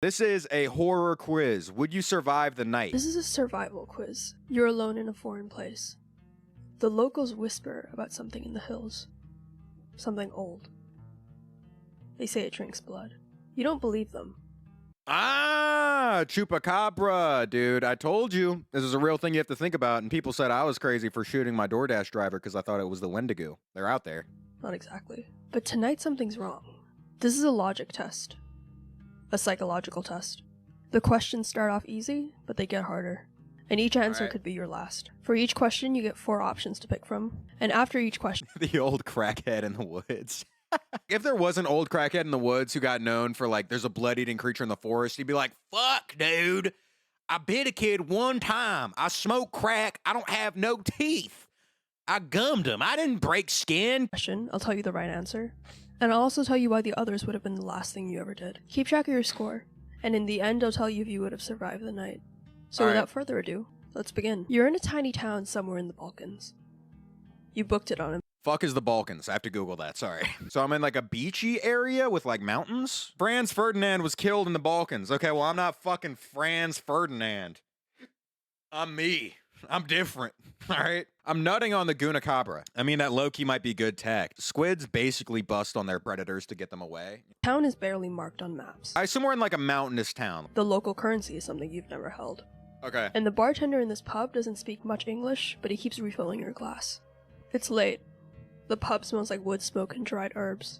This is a horror quiz. Would you survive the night? This is a survival quiz. You're alone in a foreign place. The locals whisper about something in the hills. Something old. They say it drinks blood. You don't believe them. Ah, chupacabra, dude. I told you. This is a real thing you have to think about, and people said I was crazy for shooting my DoorDash driver because I thought it was the Wendigo. They're out there. Not exactly. But tonight something's wrong. This is a logic test. A psychological test. The questions start off easy, but they get harder. And each answer could be your last. For each question, you get 4 options to pick from. And after each question... The old crackhead in the woods. If there was an old crackhead in the woods who got known for, like, there's a blood-eating creature in the forest, he'd be like, fuck, dude. I bit a kid one time. I smoke crack. I don't have no teeth. I gummed him. I didn't break skin. I'll tell you the right answer. And I'll also tell you why the others would have been the last thing you ever did. Keep track of your score. And in the end, I'll tell you if you would have survived the night. So without further ado, let's begin. You're in a tiny town somewhere in the Balkans. You booked it on a... Fuck is the Balkans? I have to Google that, sorry. So I'm in like a beachy area with like mountains? Franz Ferdinand was killed in the Balkans. Okay, well I'm not fucking Franz Ferdinand. I'm me. I'm different, alright? I'm nutting on the Gunakabra. I mean, that low-key might be good tech. Squids basically bust on their predators to get them away. Town is barely marked on maps. I assume we're in like a mountainous town. The local currency is something you've never held. Okay. And the bartender in this pub doesn't speak much English, but he keeps refilling your glass. It's late. The pub smells like wood smoke and dried herbs.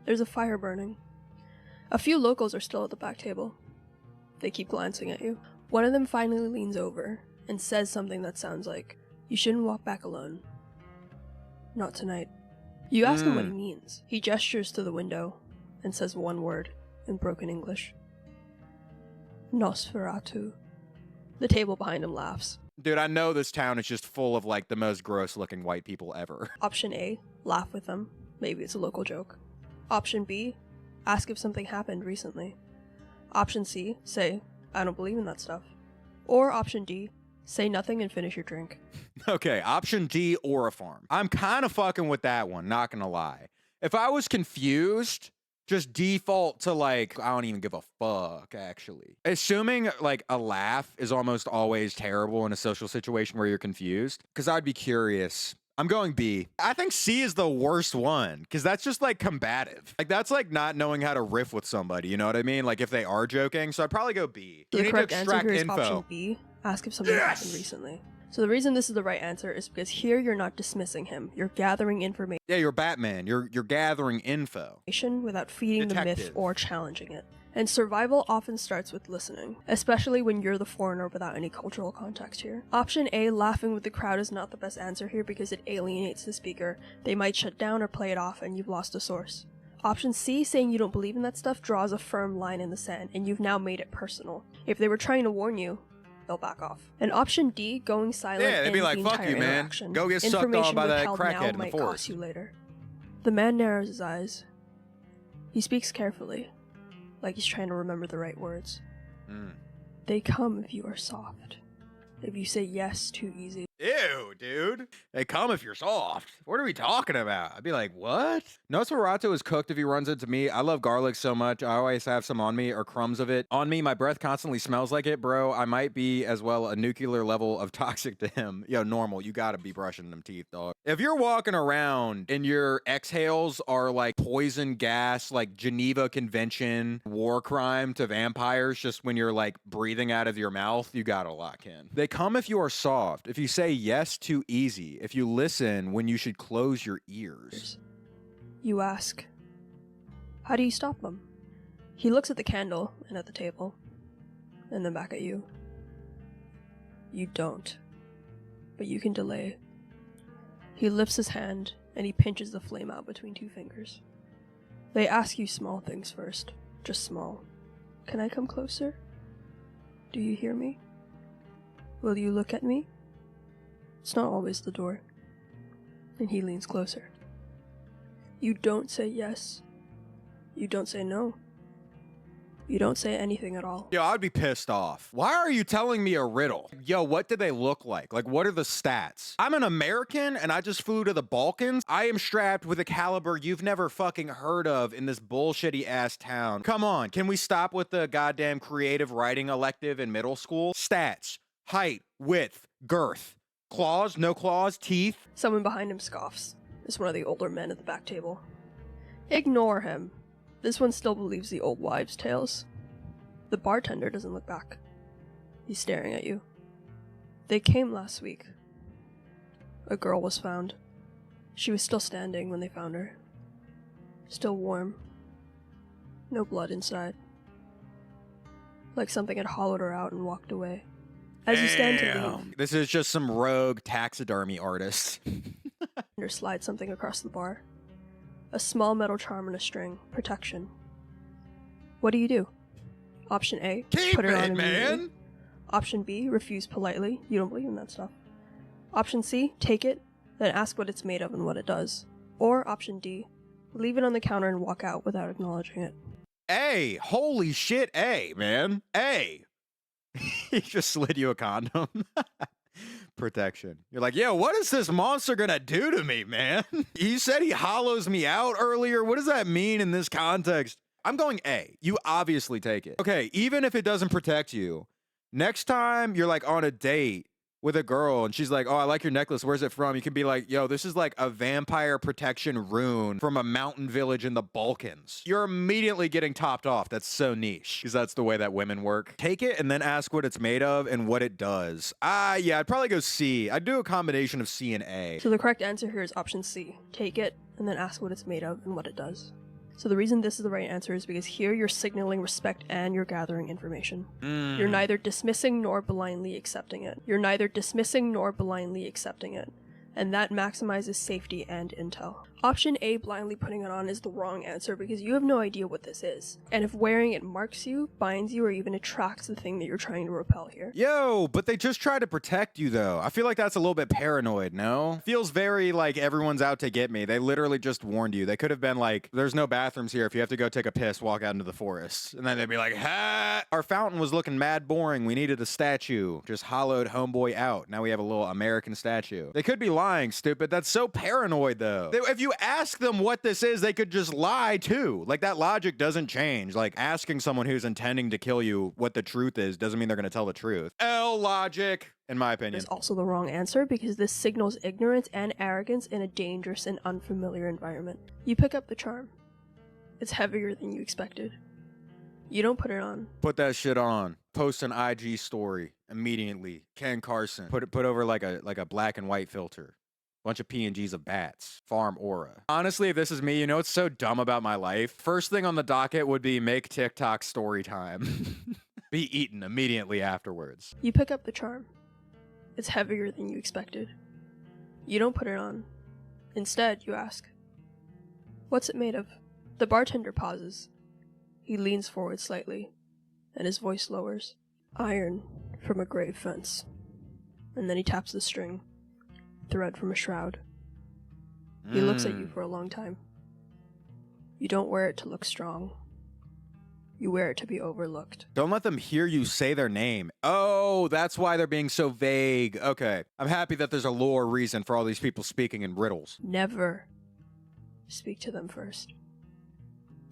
There's a fire burning. A few locals are still at the back table. They keep glancing at you. One of them finally leans over and says something that sounds like, "You shouldn't walk back alone. Not tonight." You ask him what he means. He gestures to the window and says one word in broken English. Nosferatu. The table behind him laughs. Dude, I know this town is just full of like the most gross looking white people ever. Option A, laugh with them. Maybe it's a local joke. Option B, ask if something happened recently. Option C, say, "I don't believe in that stuff." Or option D, say nothing and finish your drink. Okay, option D, or a farm. I'm kind of fucking with that one, not gonna lie. If I was confused, just default to like, I don't even give a fuck, actually. Assuming like a laugh is almost always terrible in a social situation where you're confused, because I'd be curious. I'm going B. I think C is the worst one, because that's just like combative. Like that's like not knowing how to riff with somebody, you know what I mean? Like if they are joking, so I'd probably go B. The correct answer here is option B, ask if something happened recently. So the reason this is the right answer is because here you're not dismissing him, you're gathering information. Yeah, you're Batman, you're gathering info. Without feeding the myth or challenging it. And survival often starts with listening, especially when you're the foreigner without any cultural context here. Option A, laughing with the crowd, is not the best answer here because it alienates the speaker. They might shut down or play it off and you've lost a source. Option C, saying you don't believe in that stuff, draws a firm line in the sand and you've now made it personal. If they were trying to warn you, they'll back off. And option D, going silent, yeah, they'd be like, "Fuck you, man. Go get sucked on by that crackhead in the might forest." Cost you later. The man narrows his eyes. He speaks carefully, like he's trying to remember the right words. They come if you are soft. If you say yes too easy. Ew, dude. They come if you're soft. What are we talking about? I'd be like, what? Nosferatu is cooked if he runs into me. I love garlic so much. I always have some on me or crumbs of it. On me, my breath constantly smells like it, bro. I might be as well a nuclear level of toxic to him. Yo, normal. You gotta be brushing them teeth, dog. If you're walking around and your exhales are like poison gas, like Geneva Convention, war crime to vampires, just when you're like breathing out of your mouth, you gotta lock in. They come if you are soft. If you say yes too easy. If you listen when you should close your ears. You ask, how do you stop them? He looks at the candle and at the table, and then back at you. You don't, but you can delay. He lifts his hand and he pinches the flame out between 2 fingers. They ask you small things first, just small. Can I come closer? Do you hear me? Will you look at me? It's not always the door. And he leans closer. You don't say yes. You don't say no. You don't say anything at all. Yo, I'd be pissed off. Why are you telling me a riddle? Yo, what do they look like? Like, what are the stats? I'm an American and I just flew to the Balkans. I am strapped with a caliber you've never fucking heard of in this bullshitty ass town. Come on, can we stop with the goddamn creative writing elective in middle school? Stats, height, width, girth. Claws, no claws, teeth. Someone behind him scoffs. It's one of the older men at the back table. Ignore him. This one still believes the old wives' tales. The bartender doesn't look back. He's staring at you. They came last week. A girl was found. She was still standing when they found her. Still warm. No blood inside. Like something had hollowed her out and walked away. As you stand to leave, this is just some rogue taxidermy artist. or slide something across the bar. A small metal charm and a string. Protection. What do you do? Option A, Keep put it on it, immediately. man! Option B, refuse politely. You don't believe in that stuff. Option C, take it, then ask what it's made of and what it does. Or option D, leave it on the counter and walk out without acknowledging it. A, holy shit, A, man. A. He just slid you a condom. Protection. You're like, yo, what is this monster gonna do to me, man? You said he hollows me out earlier. What does that mean in this context? I'm going A. You obviously take it. Okay, even if it doesn't protect you, next time you're like on a date with a girl and she's like, oh, I like your necklace. Where's it from? You can be like, yo, this is like a vampire protection rune from a mountain village in the Balkans. You're immediately getting topped off. That's so niche because that's the way that women work. Take it and then ask what it's made of and what it does. Yeah, I'd probably go C. I'd do a combination of C and A. So the correct answer here is option C. Take it, and then ask what it's made of and what it does. So the reason this is the right answer is because here you're signaling respect and you're gathering information. You're neither dismissing nor blindly accepting it. You're neither dismissing nor blindly accepting it. And that maximizes safety and intel. Option A, blindly putting it on, is the wrong answer because you have no idea what this is. And if wearing it marks you, binds you, or even attracts the thing that you're trying to repel here. Yo, but they just try to protect you though. I feel like that's a little bit paranoid, no? Feels very like everyone's out to get me. They literally just warned you. They could have been like, there's no bathrooms here. If you have to go take a piss, walk out into the forest. And then they'd be like, ha! Our fountain was looking mad boring. We needed a statue. Just hollowed homeboy out. Now we have a little American statue. They could be lying, stupid. That's so paranoid though. If you ask them what this is, they could just lie too. Like that logic doesn't change. Like asking someone who's intending to kill you what the truth is doesn't mean they're going to tell the truth. L logic, in my opinion. Is also the wrong answer because this signals ignorance and arrogance in a dangerous and unfamiliar environment. You pick up the charm. It's heavier than you expected. You don't put it on. Put that shit on. Post an IG story immediately. Ken Carson. Put over like a black and white filter. Bunch of PNGs of bats. Farm aura. Honestly, if this is me, you know what's so dumb about my life? First thing on the docket would be make TikTok story time. Be eaten immediately afterwards. You pick up the charm. It's heavier than you expected. You don't put it on. Instead, you ask, what's it made of? The bartender pauses. He leans forward slightly, and his voice lowers. Iron from a grave fence. And then he taps the string. Thread from a shroud. He looks at you for a long time. You don't wear it to look strong. You wear it to be overlooked. Don't let them hear you say their name. Oh, that's why they're being so vague. Okay. I'm happy that there's a lore reason for all these people speaking in riddles. Never speak to them first.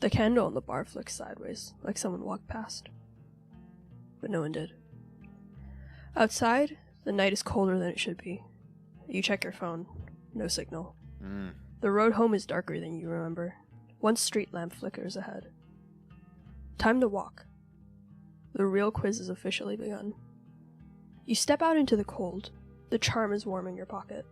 The candle on the bar flicks sideways, like someone walked past. But no one did. Outside, the night is colder than it should be. You check your phone. No signal. The road home is darker than you remember. One street lamp flickers ahead. Time to walk. The real quiz has officially begun. You step out into the cold. The charm is warm in your pocket.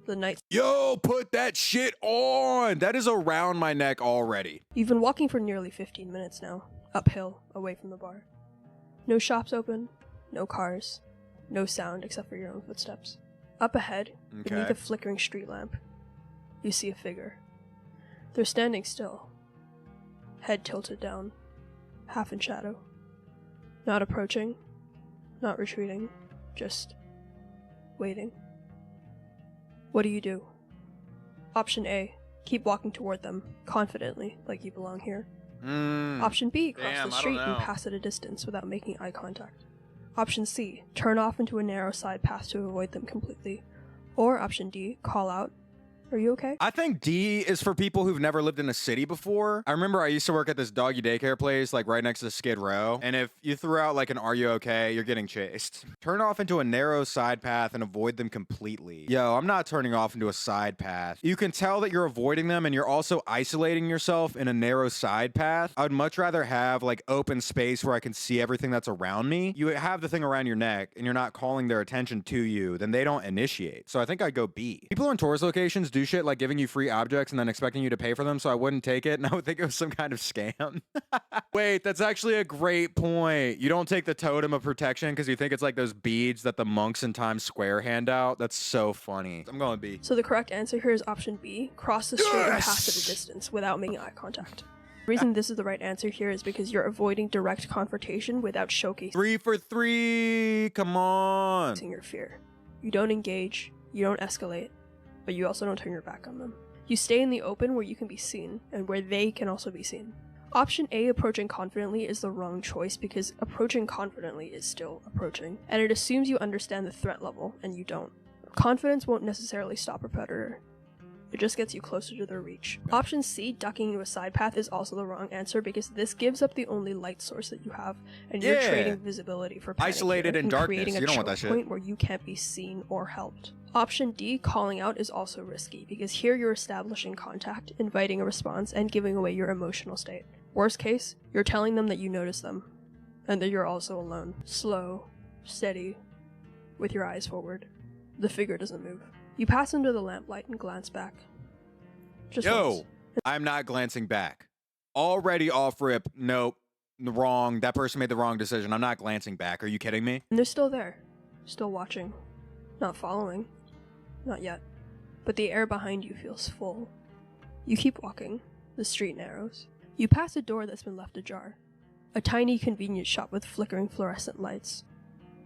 The night. Yo, put that shit on! That is around my neck already. You've been walking for nearly 15 minutes now. Uphill, away from the bar. No shops open. No cars. No sound except for your own footsteps. Up ahead, beneath a flickering street lamp, you see a figure. They're standing still, head tilted down, half in shadow. Not approaching, not retreating, just waiting. What do? Option A, keep walking toward them, confidently, like you belong here. Option B, cross Damn, the I street don't and know. pass at a distance without making eye contact. Option C, turn off into a narrow side path to avoid them completely. Or option D, call out, "Are you okay?" I think D is for people who've never lived in a city before. I remember I used to work at this doggy daycare place, like right next to Skid Row. And if you threw out like an "Are you okay?" you're getting chased. Turn off into a narrow side path and avoid them completely. Yo, I'm not turning off into a side path. You can tell that you're avoiding them and you're also isolating yourself in a narrow side path. I would much rather have like open space where I can see everything that's around me. You have the thing around your neck and you're not calling their attention to you, then they don't initiate. So I think I'd go B. People in tourist locations do shit like giving you free objects and then expecting you to pay for them, so I wouldn't take it, and I would think it was some kind of scam. Wait, that's actually a great point. You don't take the totem of protection because you think it's like those beads that the monks in Times Square hand out. That's so funny. I'm going B. So the correct answer here is option B, cross the street and pass at a distance without making eye contact. The reason this is the right answer here is because you're avoiding direct confrontation without showcasing 3 for 3. Come on. your fear. You don't engage, you don't escalate, but you also don't turn your back on them. You stay in the open where you can be seen, and where they can also be seen. Option A, approaching confidently, is the wrong choice because approaching confidently is still approaching, and it assumes you understand the threat level, and you don't. Confidence won't necessarily stop a predator. It just gets you closer to their reach. Option C, ducking into a side path, is also the wrong answer because this gives up the only light source that you have, and you're trading visibility for panic Isolated here in and darkness. creating a You don't want choke that shit. point where you can't be seen or helped. Option D, calling out, is also risky because here you're establishing contact, inviting a response, and giving away your emotional state. Worst case, you're telling them that you notice them, and that you're also alone. Slow, steady, with your eyes forward. The figure doesn't move. You pass under the lamplight and glance back. Just once. Yo, I'm not glancing back. Already off rip. Nope. Wrong. That person made the wrong decision. I'm not glancing back. Are you kidding me? And they're still there. Still watching. Not following. Not yet. But the air behind you feels full. You keep walking. The street narrows. You pass a door that's been left ajar. A tiny convenience shop with flickering fluorescent lights.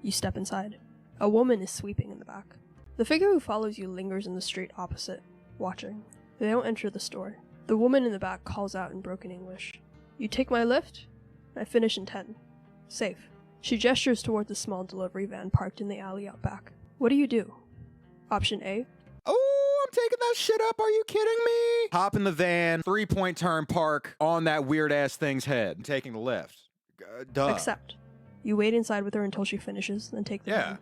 You step inside. A woman is sweeping in the back. The figure who follows you lingers in the street opposite, watching. They don't enter the store. The woman in the back calls out in broken English. "You take my lift? I finish in 10. Safe." She gestures towards a small delivery van parked in the alley out back. What do you do? Option A, Oh, I'm taking that shit up. Are you kidding me? Hop in the van, 3-point turn, park on that weird ass thing's head. I'm taking the lift. Duh. accept. You wait inside with her until she finishes, then take the van.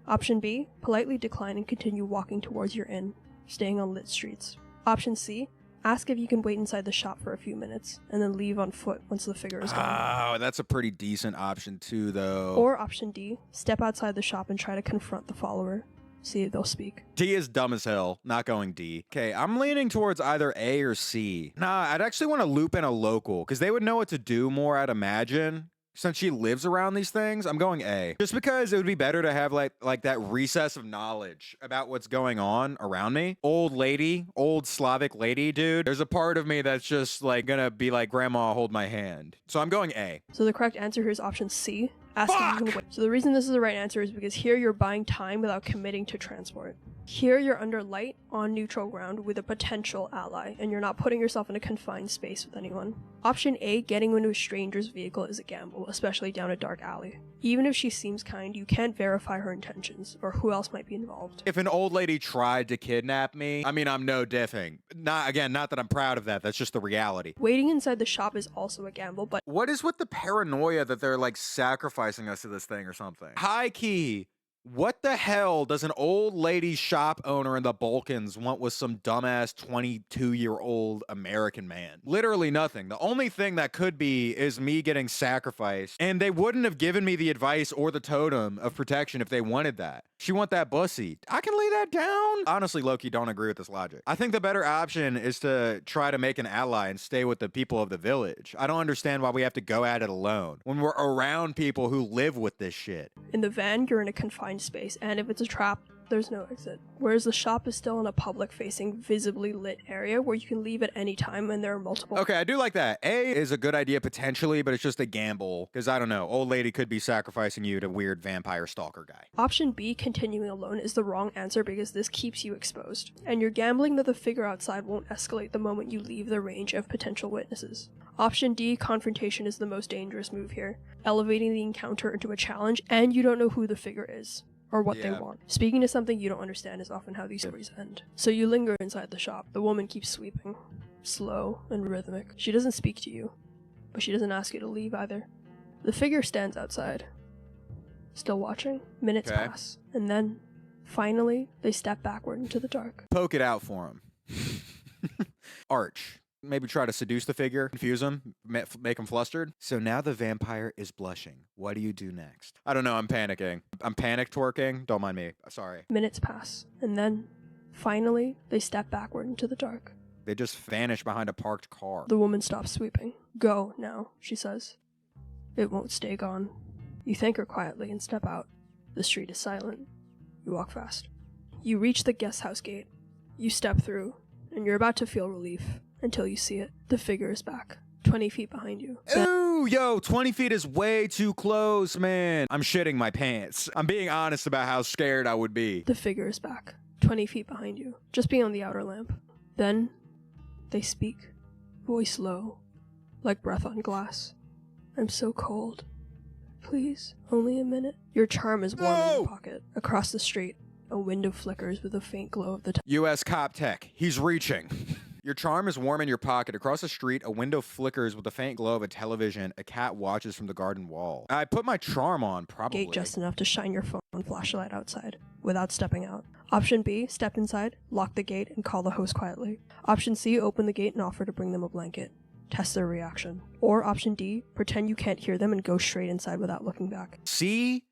Option B, politely decline and continue walking towards your inn, staying on lit streets. Option C, ask if you can wait inside the shop for a few minutes, and then leave on foot once the figure is gone. Oh, that's a pretty decent option too, though. Or option D, step outside the shop and try to confront the follower. See if they'll speak. D is dumb as hell. Not going D. Okay, I'm leaning towards either A or C. Nah, I'd actually want to loop in a local, because they would know what to do more, I'd imagine. Since she lives around these things, I'm going A. Just because it would be better to have like that recess of knowledge about what's going on around me. Old lady, old Slavic lady, dude. There's a part of me that's just like gonna be like, Grandma, hold my hand. So I'm going A. So the correct answer here is option C. Ask if you can wait. So the reason this is the right answer is because here you're buying time without committing to transport. Here you're under light, on neutral ground with a potential ally, and you're not putting yourself in a confined space with anyone. Option A, getting into a stranger's vehicle, is a gamble, especially down a dark alley. Even if she seems kind, you can't verify her intentions, or who else might be involved. If an old lady tried to kidnap me, I mean, I'm no diffing. Not that I'm proud of that. That's just the reality. Waiting inside the shop is also a gamble, but What is with the paranoia that they're like sacrificing us to this thing or something? High key. What the hell does an old lady shop owner in the Balkans want with some dumbass 22-year-old American man? Literally nothing. The only thing that could be is me getting sacrificed, and they wouldn't have given me the advice or the totem of protection if they wanted that. She want that bussy. I can lay that down. Honestly, Loki, don't agree with this logic. I think the better option is to try to make an ally and stay with the people of the village. I don't understand why we have to go at it alone when we're around people who live with this shit. in the van, you're in a confined space, and if it's a trap, There's no exit. Whereas the shop is still in a public-facing, visibly lit area where you can leave at any time and there are multiple... Okay, I do like that. A is a good idea potentially, but it's just a gamble. Because I don't know, old lady could be sacrificing you to weird vampire stalker guy. Option B, continuing alone, is the wrong answer because this keeps you exposed. And you're gambling that the figure outside won't escalate the moment you leave the range of potential witnesses. Option D, confrontation, is the most dangerous move here, elevating the encounter into a challenge, and you don't know who the figure is. Or what they want. Speaking to something you don't understand is often how these stories end. So you linger inside the shop. The woman keeps sweeping. Slow and rhythmic. She doesn't speak to you, but she doesn't ask you to leave either. The figure stands outside, still watching. Minutes pass, and then, finally, they step backward into the dark. Poke it out for him. Arch. Maybe try to seduce the figure, confuse him, make him flustered. So now the vampire is blushing. What do you do next? I don't know, I'm panicking. I'm panic twerking. Don't mind me. Sorry. Minutes pass, and then, finally, they step backward into the dark. They just vanish behind a parked car. The woman stops sweeping. Go, now, she says. It won't stay gone. You thank her quietly and step out. The street is silent. You walk fast. You reach the guest house gate. You step through, and you're about to feel relief. Until you see it. The figure is back, 20 feet behind you. Ooh, yo, 20 feet is way too close, man. I'm shitting my pants. I'm being honest about how scared I would be. The figure is back, 20 feet behind you, just beyond the outer lamp. Then, they speak, voice low, like breath on glass. I'm so cold. Please, only a minute. Your charm is warm in your pocket. Across the street, a window flickers with a faint glow of the U.S. cop tech. He's reaching. Your charm is warm in your pocket. Across the street, a window flickers with the faint glow of a television. A cat watches from the garden wall. I put my charm on, probably. Gate just enough to shine your phone flashlight outside, without stepping out. Option B, step inside, lock the gate, and call the host quietly. Option C, open the gate and offer to bring them a blanket. Test their reaction. Or Option D, pretend you can't hear them and go straight inside without looking back. See?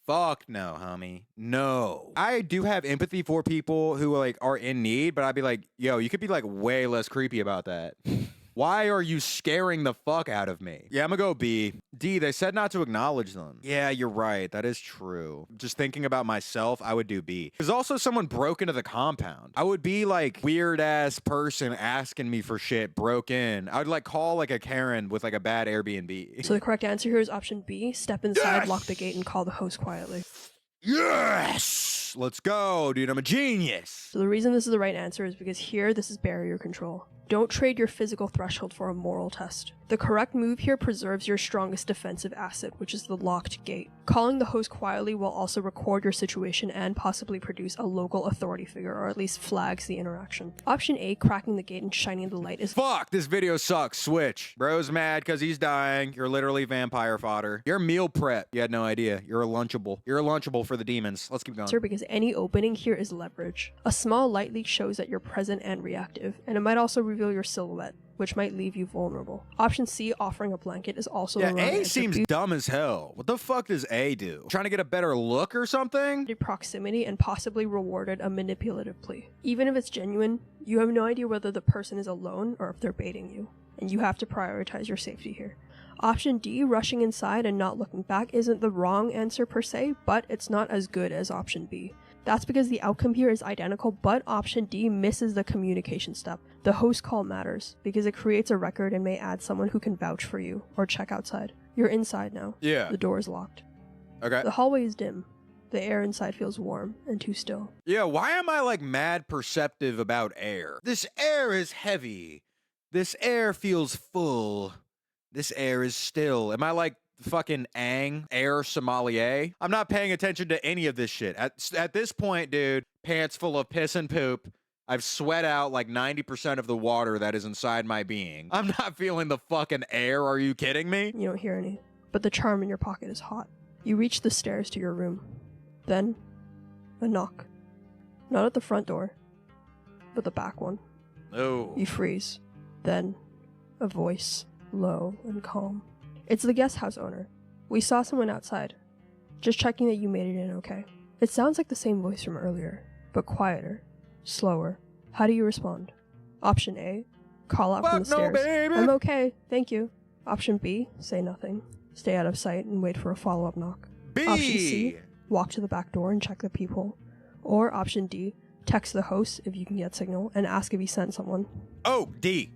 Fuck no, homie. No. I do have empathy for people who are in need, but I'd be like, yo, you could be like way less creepy about that. Why are you scaring the fuck out of me? Yeah, I'm gonna go B. D, they said not to acknowledge them. Yeah, you're right. That is true. Just thinking about myself, I would do B. There's also someone broke into the compound. I would be like weird ass person asking me for shit, broke in. I would like call like a Karen with like a bad Airbnb. So the correct answer here is Option B, step inside, lock the gate, and call the host quietly. Yes! Let's go, dude. I'm a genius. So the reason this is the right answer is because here, this is barrier control. Don't trade your physical threshold for a moral test. The correct move here preserves your strongest defensive asset, which is the locked gate. Calling the host quietly will also record your situation and possibly produce a local authority figure, or at least flags the interaction. Option A, cracking the gate and shining the light, is fuck, this video sucks. Switch. Bro's mad because he's dying. You're literally vampire fodder. You're meal prep. You had no idea. You're a Lunchable. You're a Lunchable for the demons. Let's keep going. Because any opening here is leverage. A small light leak shows that you're present and reactive, and it might also reveal your silhouette, which might leave you vulnerable. Option C, offering a blanket, is also the wrong A answer. seems dumb as hell. What the fuck does A do? Trying to get a better look or something? Proximity and possibly rewarded a manipulative plea. Even if it's genuine, you have no idea whether the person is alone or if they're baiting you, and you have to prioritize your safety here. Option D, rushing inside and not looking back, isn't the wrong answer per se, but it's not as good as Option B. That's because the outcome here is identical, but Option D misses the communication step. The host call matters, because it creates a record and may add someone who can vouch for you, or check outside. You're inside now. Yeah. The door is locked. Okay. The hallway is dim. The air inside feels warm and too still. Yeah, why am I like mad perceptive about air? This air is heavy. This air feels full. This air is still. Am I like fucking Aang, air sommelier? I'm not paying attention to any of this shit. At this point, dude, pants full of piss and poop. I've sweat out like 90% of the water that is inside my being. I'm not feeling the fucking air. Are you kidding me? You don't hear any, but the charm in your pocket is hot. You reach the stairs to your room. Then, a knock. Not at the front door, but the back one. Oh. You freeze. Then, a voice, low and calm. It's the guest house owner. We saw someone outside. Just checking that you made it in okay. It sounds like the same voice from earlier, but quieter, slower. How do you respond? Option A, call out from the stairs. Baby. I'm okay, thank you. Option B, say nothing. Stay out of sight and wait for a follow-up knock. B. Option C, walk to the back door and check the peephole. Or option D, text the host if you can get signal and ask if he sent someone. Oh, D.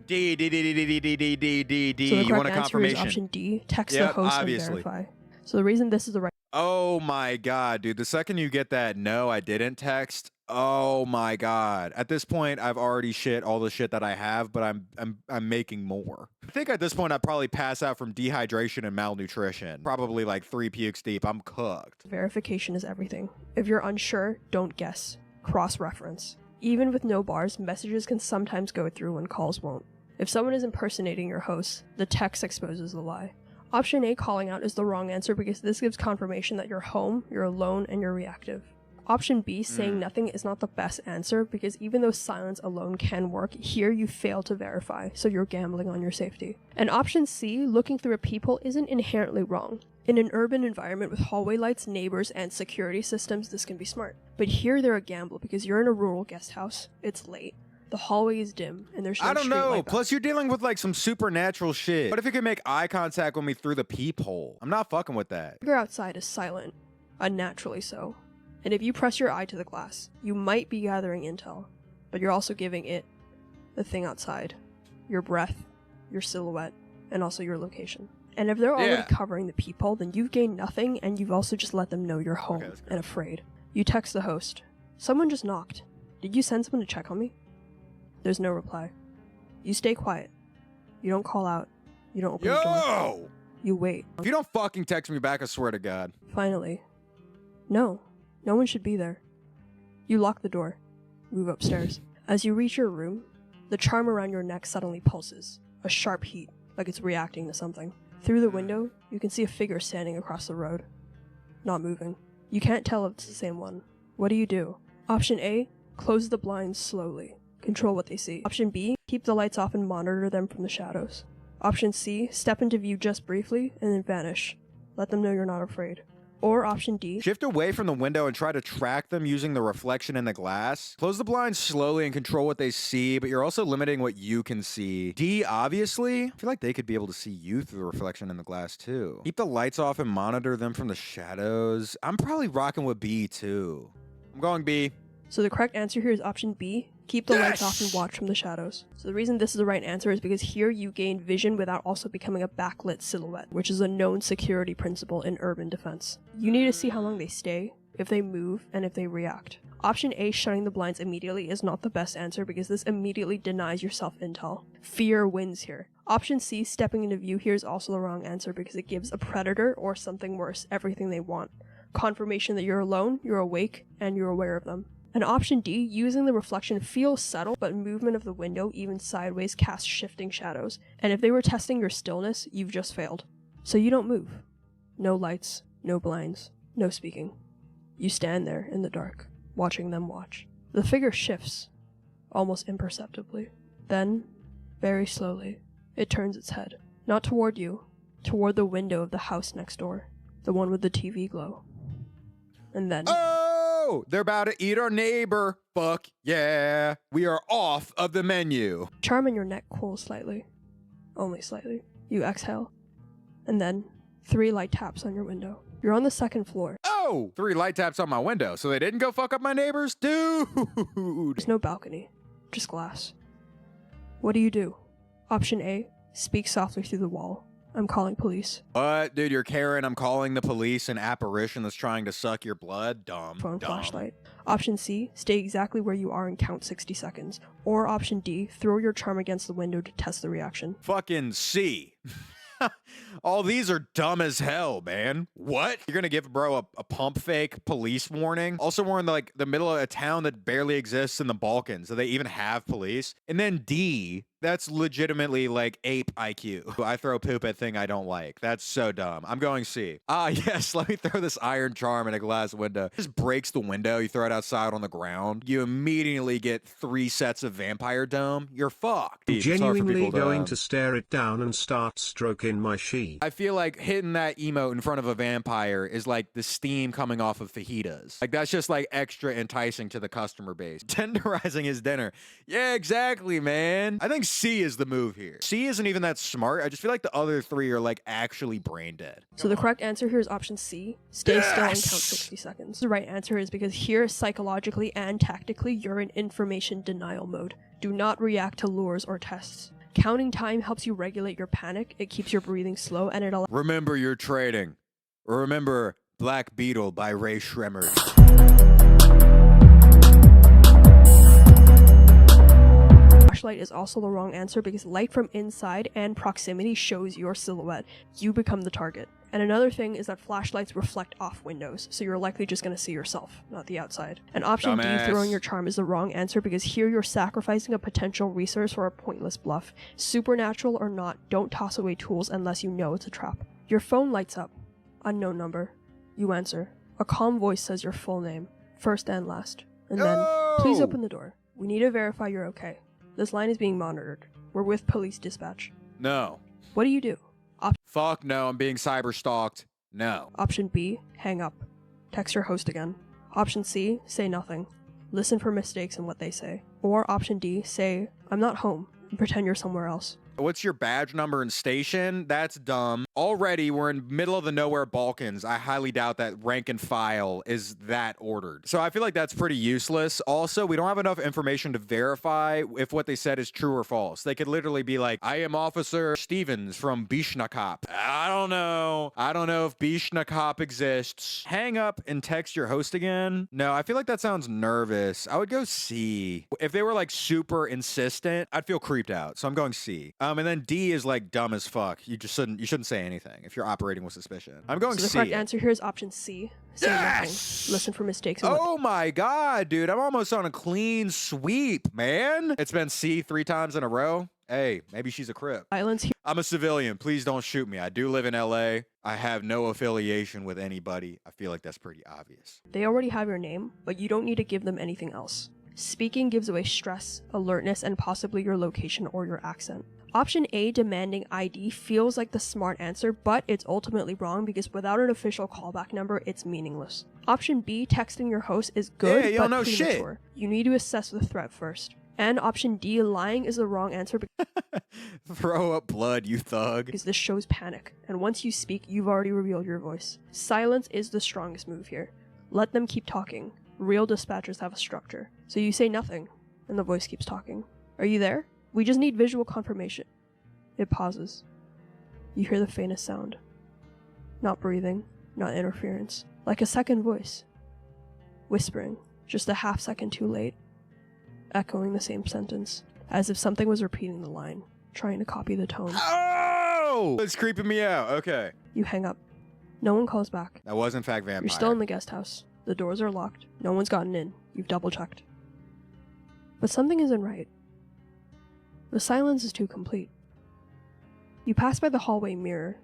D. So the You want correct a answer is confirmation? option D, text the Yep, host obviously. and verify. So the reason this is the right Oh my god, dude. The second you get that no, I didn't text. Oh my god. At this point, I've already shit all the shit that I have, but I'm making more. I think at this point I'd probably pass out from dehydration and malnutrition. Probably like 3 pukes deep. I'm cooked. verification is everything. If you're unsure, don't guess. Cross-reference. Even with no bars, messages can sometimes go through when calls won't. If someone is impersonating your host, the text exposes the lie. Option A, calling out, is the wrong answer because this gives confirmation that you're home, you're alone, and you're reactive. Option B, saying nothing, is not the best answer because even though silence alone can work, here you fail to verify, so you're gambling on your safety. And option C, looking through a peephole, isn't inherently wrong. In an urban environment with hallway lights, neighbors, and security systems, this can be smart. But here they're a gamble because you're in a rural guest house, it's late, the hallway is dim, and there's no I don't street know. light Plus, you're dealing with like some supernatural shit. What if you can make eye contact with me through the peephole? I'm not fucking with that. The figure outside is silent, unnaturally so. And if you press your eye to the glass, you might be gathering intel, but you're also giving it, the thing outside, your breath, your silhouette, and also your location. And if they're already covering the peephole, then you've gained nothing, and you've also just let them know you're home and afraid. You text the host. Someone just knocked. Did you send someone to check on me? There's no reply. You stay quiet. You don't call out. You don't open the door. You wait. If you don't fucking text me back, I swear to God. Finally. No. No one should be there. You lock the door. Move upstairs. As you reach your room, the charm around your neck suddenly pulses. A sharp heat, like it's reacting to something. Through the window, you can see a figure standing across the road. Not moving. You can't tell if it's the same one. What do? Option A, close the blinds slowly. Control what they see. Option B, keep the lights off and monitor them from the shadows. Option C, step into view just briefly and then vanish. Let them know you're not afraid. Or option D, shift away from the window and try to track them using the reflection in the glass. Close the blinds slowly and control what they see, but you're also limiting what you can see. D, obviously. I feel like they could be able to see you through the reflection in the glass too. Keep the lights off and monitor them from the shadows. I'm probably rocking with B too. I'm going B. So the correct answer here is option B, keep the lights off and watch from the shadows. So the reason this is the right answer is because here you gain vision without also becoming a backlit silhouette, which is a known security principle in urban defense. You need to see how long they stay, if they move, and if they react. Option A, shutting the blinds immediately, is not the best answer because this immediately denies yourself intel. Fear wins here. Option C, stepping into view, here is also the wrong answer because it gives a predator or something worse everything they want. Confirmation that you're alone, you're awake, and you're aware of them. And option D, using the reflection, feels subtle, but movement of the window, even sideways, casts shifting shadows. And if they were testing your stillness, you've just failed. So you don't move. No lights, no blinds, no speaking. You stand there in the dark, watching them watch. The figure shifts, almost imperceptibly. Then, very slowly, it turns its head. Not toward you, toward the window of the house next door. The one with the TV glow. And then... Oh, they're about to eat our neighbor. Fuck yeah. We are off of the menu. Charm in your neck cools slightly. Only slightly. You exhale. And then, 3 light taps on your window. You're on the 2nd floor. Oh, 3 light taps on my window, so they didn't go fuck up my neighbors? Dude. There's no balcony. Just glass. What do? Option A, speak softly through the wall. I'm calling police. What? Dude, you're Karen. I'm calling the police. An apparition that's trying to suck your blood? Dumb. Phone dumb. flashlight. Option C, stay exactly where you are and count 60 seconds. Or option D, throw your charm against the window to test the reaction. Fucking C. All these are dumb as hell, man. What? You're gonna give bro a pump fake police warning? Also, we're in like the middle of a town that barely exists in the Balkans. Do they even have police? And then D, that's legitimately like ape IQ. I throw poop at thing I don't like. That's so dumb. I'm going C. Ah, yes, let me throw this iron charm in a glass window. It just breaks the window. You throw it outside on the ground. You immediately get 3 sets of vampire dome. You're fucked. I'm genuinely going to stare it down and start stroking my sheet. I feel like hitting that emote in front of a vampire is like the steam coming off of fajitas. Like that's just like extra enticing to the customer base. Tenderizing his dinner. Yeah, exactly, man. I think C is the move here. C isn't even that smart. I just feel like the other three are like actually brain dead. So the correct answer here is option C. Stay still and count Yes! 60 seconds. The right answer is because here, psychologically and tactically, you're in information denial mode. Do not react to lures or tests. Counting time helps you regulate your panic, it keeps your breathing slow, and it allows Remember your trading. Remember Black Beetle by Ray Shremmerd. flashlight is also the wrong answer because light from inside and proximity shows your silhouette. You become the target. And another thing is that flashlights reflect off windows, so you're likely just going to see yourself, not the outside. And option Dumbass. D, throwing your charm, is the wrong answer because here you're sacrificing a potential resource for a pointless bluff. Supernatural or not, don't toss away tools unless you know it's a trap. Your phone lights up. Unknown number. You answer. A calm voice says your full name, first and last. And then, please open the door. We need to verify you're okay. This line is being monitored. We're with police dispatch. No. What do you do? Fuck no, I'm being cyber stalked. No. Option B, hang up. Text your host again. Option C, say nothing. Listen for mistakes in what they say. Or option D, say, I'm not home, and pretend you're somewhere else. What's your badge number and station? That's dumb. Already, we're in middle of the nowhere Balkans. I highly doubt that rank and file is that ordered. So I feel like that's pretty useless. Also, we don't have enough information to verify if what they said is true or false. They could literally be like, I am Officer Stevens from Bishnakop. I don't know. I don't know if Bishnakop exists. Hang up and text your host again? No, I feel like that sounds nervous. I would go C. If they were like super insistent, I'd feel creeped out. So I'm going C. And then D is like dumb as fuck. You shouldn't say anything if you're operating with suspicion. I'm going So the C. correct answer here is option C. Say nothing. Listen for mistakes in what Oh my god, dude. I'm almost on a clean sweep, man. It's been C 3 times in a row. Hey, maybe she's a Crip. silence here. I'm a civilian. Please don't shoot me. I do live in LA. I have no affiliation with anybody. I feel like that's pretty obvious. They already have your name, but you don't need to give them anything else. Speaking gives away stress, alertness, and possibly your location or your accent. Option A, demanding ID, feels like the smart answer, but it's ultimately wrong because without an official callback number, it's meaningless. Option B, texting your host, is good, Hey, you but don't know shit. premature. You need to assess the threat first. And option D, lying, is the wrong answer Throw up blood, you thug. because this shows panic, and once you speak, you've already revealed your voice. Silence is the strongest move here. Let them keep talking. Real dispatchers have a structure. So you say nothing, and the voice keeps talking. Are you there? We just need visual confirmation. It pauses. You hear the faintest sound. Not breathing, not interference. Like a second voice. Whispering, just a half second too late. Echoing the same sentence, as if something was repeating the line, trying to copy the tone. Oh! It's creeping me out. Okay. You hang up. No one calls back. That was in fact vampire. You're still in the guest house. The doors are locked. No one's gotten in. You've double checked. But something isn't right. The silence is too complete. You pass by the hallway mirror,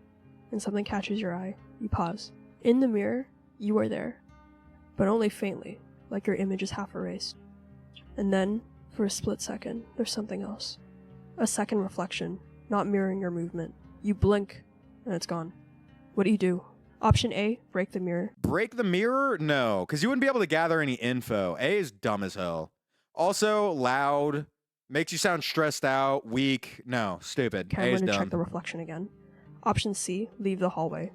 and something catches your eye. You pause. In the mirror, you are there, but only faintly, like your image is half erased. And then, for a split second, there's something else. A second reflection, not mirroring your movement. You blink, and it's gone. What do? Option A, break the mirror. Break the mirror? No, because you wouldn't be able to gather any info. A is dumb as hell. Also, loud. Makes you sound stressed out, weak. No, stupid. Okay, A I'm is going to dumb. check the reflection again. Option C, leave the hallway.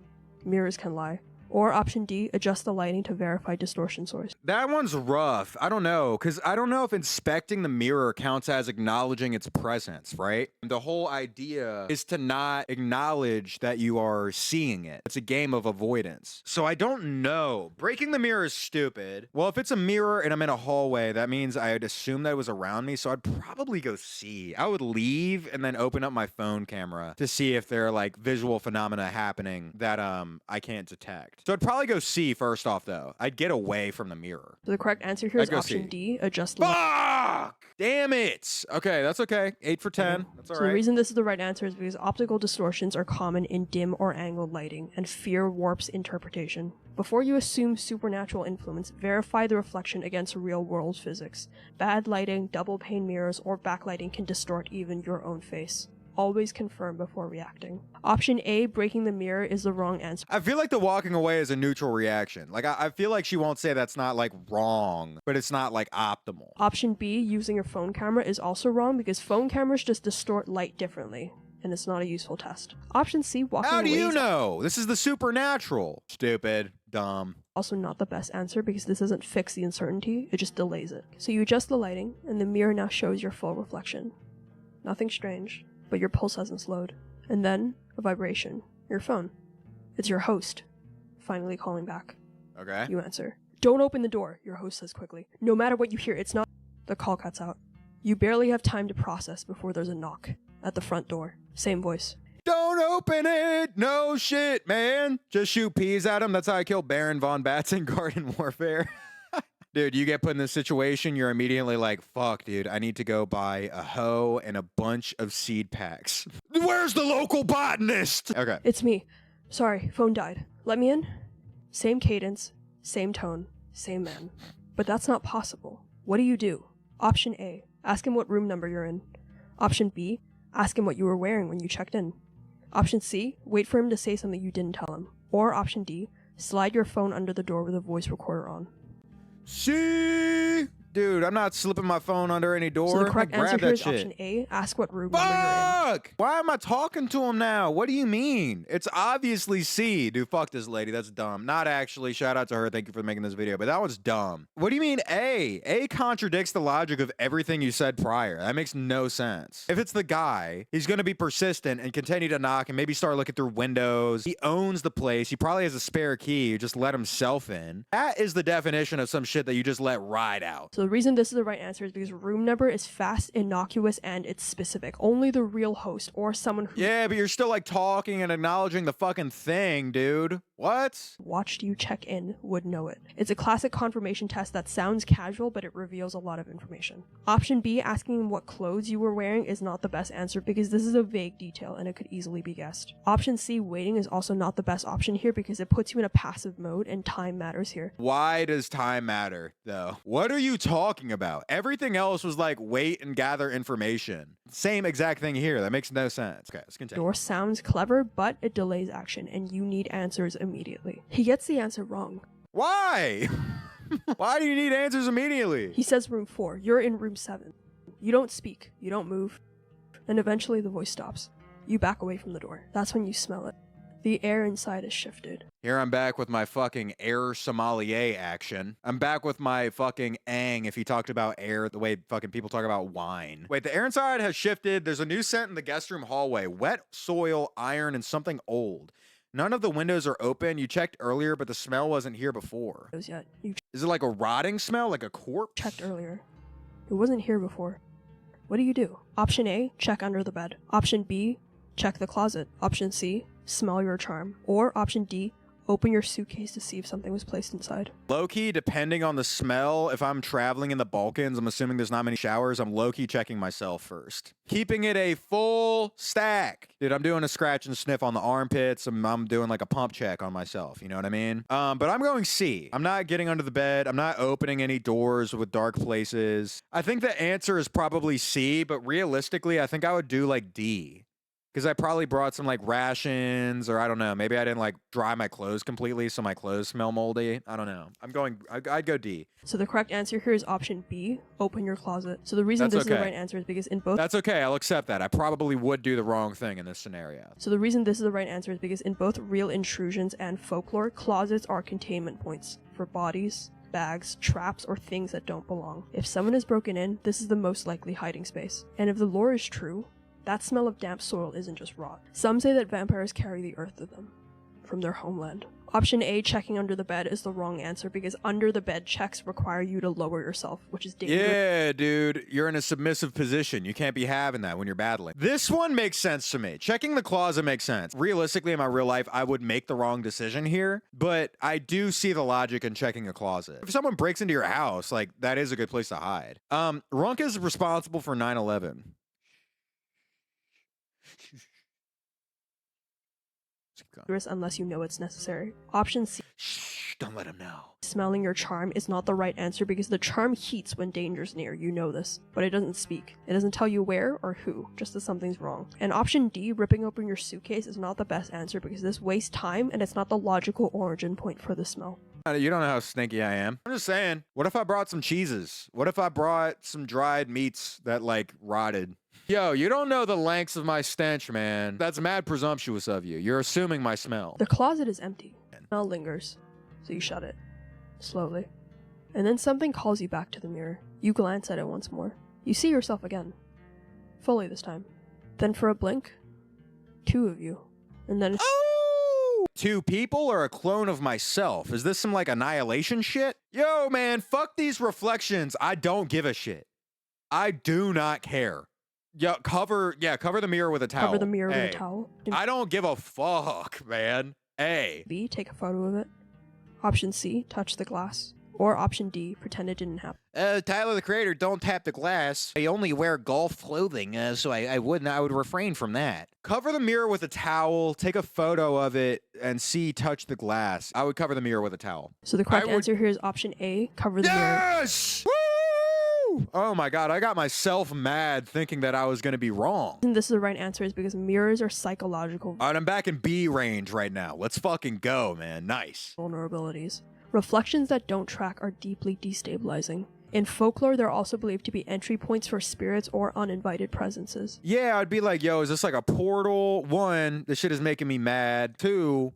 Mirrors can lie. Or option D, adjust the lighting to verify distortion source. That one's rough. I don't know, because I don't know if inspecting the mirror counts as acknowledging its presence, right? The whole idea is to not acknowledge that you are seeing it. It's a game of avoidance. So I don't know. Breaking the mirror is stupid. Well, if it's a mirror and I'm in a hallway, that means I'd assume that it was around me, so I'd probably go C. I would leave and then open up my phone camera to see if there are like visual phenomena happening that I can't detect. So I'd probably go C first off, though. I'd get away from the mirror. So the correct answer here is I'd go option C. D, adjust the lighting. Fuck! Damn it! Okay, that's okay. 8 for 10. That's all So the right. reason this is the right answer is because optical distortions are common in dim or angled lighting, and fear warps interpretation. Before you assume supernatural influence, verify the reflection against real-world physics. Bad lighting, double pane mirrors, or backlighting can distort even your own face. Always confirm before reacting. Option A, breaking the mirror, is the wrong answer. I feel like the walking away is a neutral reaction. Like, I feel like she won't say that's not, like, wrong, but it's not, like, optimal. Option B, using your phone camera, is also wrong because phone cameras just distort light differently, and it's not a useful test. Option C, walking away. How do you know? This is the supernatural. Stupid. Dumb. Also not the best answer because this doesn't fix the uncertainty, it just delays it. So you adjust the lighting, and the mirror now shows your full reflection. Nothing strange, but your pulse hasn't slowed. And then, a vibration. Your phone. It's your host, finally calling back. Okay. You answer. Don't open the door, your host says quickly. No matter what you hear, it's not. The call cuts out. You barely have time to process before there's a knock at the front door. Same voice. Don't open it! No shit, man! Just shoot peas at him. That's how I killed Baron von Bats in Garden Warfare. Dude, you get put in this situation, you're immediately like, fuck, dude, I need to go buy a hoe and a bunch of seed packs. Where's the local botanist? Okay. It's me. Sorry, phone died. Let me in? Same cadence, same tone, same man. But that's not possible. What do? Option A, ask him what room number you're in. Option B, ask him what you were wearing when you checked in. Option C, wait for him to say something you didn't tell him. Or option D, slide your phone under the door with a voice recorder on. See? Dude, I'm not slipping my phone under any door. So the correct answer here is shit. option A, ask what room number you're in. Fuck! Why am I talking to him now? What do you mean? It's obviously C. Dude, fuck this lady. That's dumb. Not actually. Shout out to her. Thank you for making this video. But that was dumb. What do you mean A? A contradicts the logic of everything you said prior. That makes no sense. If it's the guy, he's going to be persistent and continue to knock and maybe start looking through windows. He owns the place. He probably has a spare key. You just let himself in. That is the definition of some shit that you just let ride out. So the reason this is the right answer is because room number is fast, innocuous, and it's specific. Only the real host or someone who Yeah, but you're still like talking and acknowledging the fucking thing, dude. What? watched you check in would know it. It's a classic confirmation test that sounds casual, but it reveals a lot of information. Option B, asking what clothes you were wearing, is not the best answer because this is a vague detail and it could easily be guessed. Option C, waiting, is also not the best option here because it puts you in a passive mode and time matters here. Why does time matter, though? What are you talking about? Everything else was like wait and gather information. Same exact thing here. That makes no sense. Okay, let's continue. Door sounds clever, but it delays action and you need answers immediately. He gets the answer wrong. Why? Why do you need answers immediately? He says room 4. You're in room 7. You don't speak. You don't move. And eventually the voice stops. You back away from the door. That's when you smell it. The air inside is shifted. Here I'm back with my fucking air sommelier action. I'm back with my fucking ang if he talked about air the way fucking people talk about wine. Wait, the air inside has shifted. There's a new scent in the guest room hallway. Wet soil, iron, and something old. None of the windows are open. You checked earlier, but the smell wasn't here before. Yet. You Is it like a rotting smell? Like a corpse? checked earlier. It wasn't here before. What do? Option A, check under the bed. Option B, check the closet. Option C, smell your charm. Or option D, open your suitcase to see if something was placed inside. Low-key, depending on the smell, if I'm traveling in the Balkans, I'm assuming there's not many showers, I'm low-key checking myself first. Keeping it a full stack. Dude, I'm doing a scratch and sniff on the armpits. I'm doing like a pump check on myself, you know what I mean? But I'm going C. I'm not getting under the bed. I'm not opening any doors with dark places. I think the answer is probably C, but realistically, I think I would do like D. Because I probably brought some like rations or I don't know. Maybe I didn't like dry my clothes completely so my clothes smell moldy. I don't know. I'd go D. So the correct answer here is option B, open your closet. So the reason That's this is the okay. right answer is because in both That's okay. I'll accept that. I probably would do the wrong thing in this scenario. So the reason this is the right answer is because in both real intrusions and folklore, closets are containment points for bodies, bags, traps, or things that don't belong. If someone is broken in, this is the most likely hiding space. And if the lore is true, that smell of damp soil isn't just rot. Some say that vampires carry the earth with them from their homeland. Option A, checking under the bed, is the wrong answer because under the bed checks require you to lower yourself, which is dangerous. Yeah, dude. You're in a submissive position. You can't be having that when you're battling. This one makes sense to me. Checking the closet makes sense. Realistically, in my real life, I would make the wrong decision here, but I do see the logic in checking a closet. If someone breaks into your house, like, that is a good place to hide. Runk is responsible for 9/11. Unless you know it's necessary. Option C. don't let him know. Smelling your charm is not the right answer because the charm heats when danger's near, you know this, but it doesn't speak. It doesn't tell you where or who, just that something's wrong. And option D, ripping open your suitcase, is not the best answer because this wastes time and it's not the logical origin point for the smell. You don't know how stinky I am. I'm just saying, what if I brought some cheeses? What if I brought some dried meats that like rotted? Yo, you don't know the lengths of my stench, man. That's mad presumptuous of you. You're assuming my smell. The closet is empty. The smell lingers, so you shut it. Slowly. And then something calls you back to the mirror. You glance at it once more. You see yourself again. Fully this time. Then for a blink, two of you. And then two people or a clone of myself? Is this some like annihilation shit? Yo, man, fuck these reflections. I don't give a shit. I do not care. Yo, cover the mirror with a towel. Cover the mirror with A. a towel. I don't give a fuck, man. A. B, take a photo of it. Option C, touch the glass. Or option D, pretend it didn't happen. Tyler the Creator, don't tap the glass. I only wear golf clothing, so I would refrain from that. Cover the mirror with a towel, take a photo of it, and C, touch the glass. I would cover the mirror with a towel. So the correct answer here is option A, cover the mirror. Yes! Woo! Oh my god, I got myself mad thinking that I was gonna be wrong. And this is the right answer is because mirrors are psychological Alright, I'm back in B range right now. Let's fucking go, man. Nice. vulnerabilities. Reflections that don't track are deeply destabilizing. In folklore, they're also believed to be entry points for spirits or uninvited presences. Yeah, I'd be like, yo, is this like a portal? One, this shit is making me mad. Two,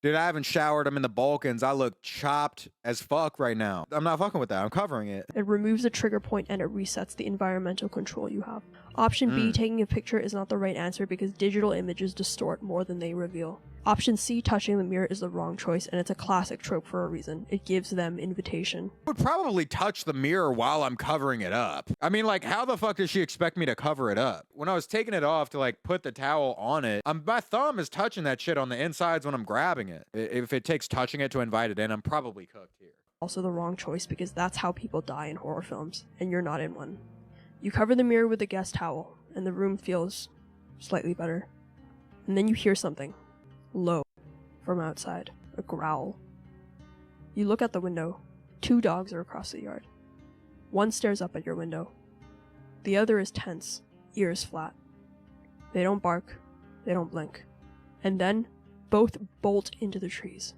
dude, I haven't showered. I'm in the Balkans. I look chopped as fuck right now. I'm not fucking with that. I'm covering it. It removes a trigger point and it resets the environmental control you have. Option B, taking a picture, is not the right answer because digital images distort more than they reveal. Option C, touching the mirror, is the wrong choice, and it's a classic trope for a reason. It gives them invitation. I would probably touch the mirror while I'm covering it up. I mean, like, how the fuck does she expect me to cover it up? When I was taking it off to, like, put the towel on it, my thumb is touching that shit on the insides when I'm grabbing it. If it takes touching it to invite it in, I'm probably cooked here. Also the wrong choice because that's how people die in horror films, and you're not in one. You cover the mirror with a guest towel, and the room feels slightly better. And then you hear something. Low. From outside. A growl. You look out the window. Two dogs are across the yard. One stares up at your window. The other is tense, ears flat. They don't bark. They don't blink. And then, both bolt into the trees.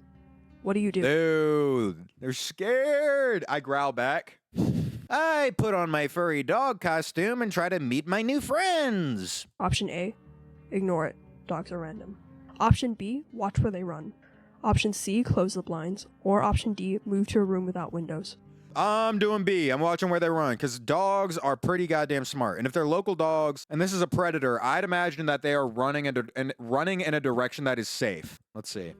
What do you do? Dude, they're scared. I growl back. I put on my furry dog costume and try to meet my new friends. Option A, ignore it. Dogs are random. Option B, watch where they run. Option C, close the blinds. Or option D, move to a room without windows. I'm doing B. I'm watching where they run because dogs are pretty goddamn smart. And if they're local dogs and this is a predator, I'd imagine that they are running in a direction that is safe. Let's see.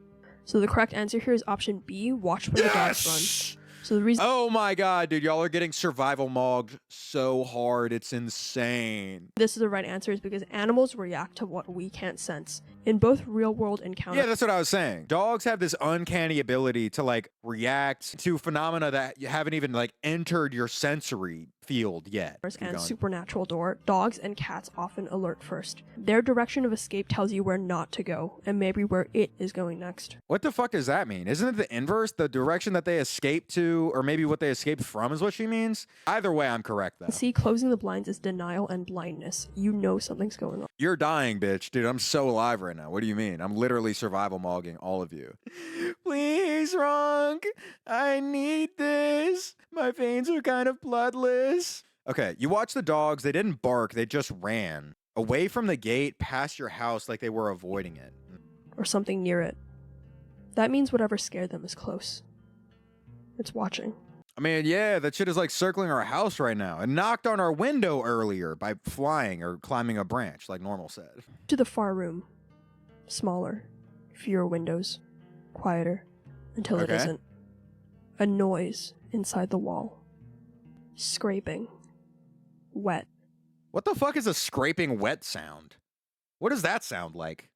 So the correct answer here is option B, watch where the dogs run. So the reason Oh my god, dude, y'all are getting survival mogged so hard, it's insane. this is the right answer is because animals react to what we can't sense. In both real-world encounters, Yeah, that's what I was saying. Dogs have this uncanny ability to like react to phenomena that you haven't even like entered your sensory field yet. Keep and going. supernatural door, dogs and cats often alert first. Their direction of escape tells you where not to go, and maybe where it is going next. What the fuck does that mean? Isn't it the inverse? The direction that they escape to, or maybe what they escaped from is what she means? Either way, I'm correct though. See, closing the blinds is denial and blindness. You know something's going on. You're dying, bitch. Dude, I'm so alive right now. What do you mean? I'm literally survival mogging all of you. Please, Ronk. I need this. My veins are kind of bloodless. Okay, you watch the dogs. They didn't bark. They just ran away from the gate past your house like they were avoiding it. Or something near it. That means whatever scared them is close. It's watching. I mean, yeah, that shit is like circling our house right now. It knocked on our window earlier by flying or climbing a branch, like Normal said. To the far room. Smaller. Fewer windows. Quieter. Until it Okay. isn't. A noise inside the wall. Scraping. Wet. What the fuck is a scraping wet sound? What does that sound like?